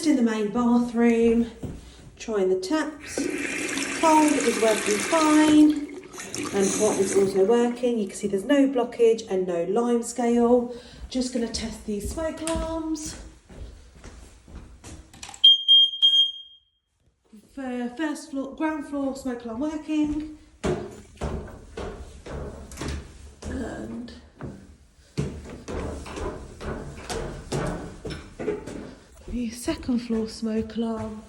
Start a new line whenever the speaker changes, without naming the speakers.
testing the main bathroom, trying the taps. Cold is working fine and hot is also working. You can see there's no blockage and no lime scale. Just going to test these smoke alarms. For first floor, ground floor smoke alarm working. And the second floor smoke alarm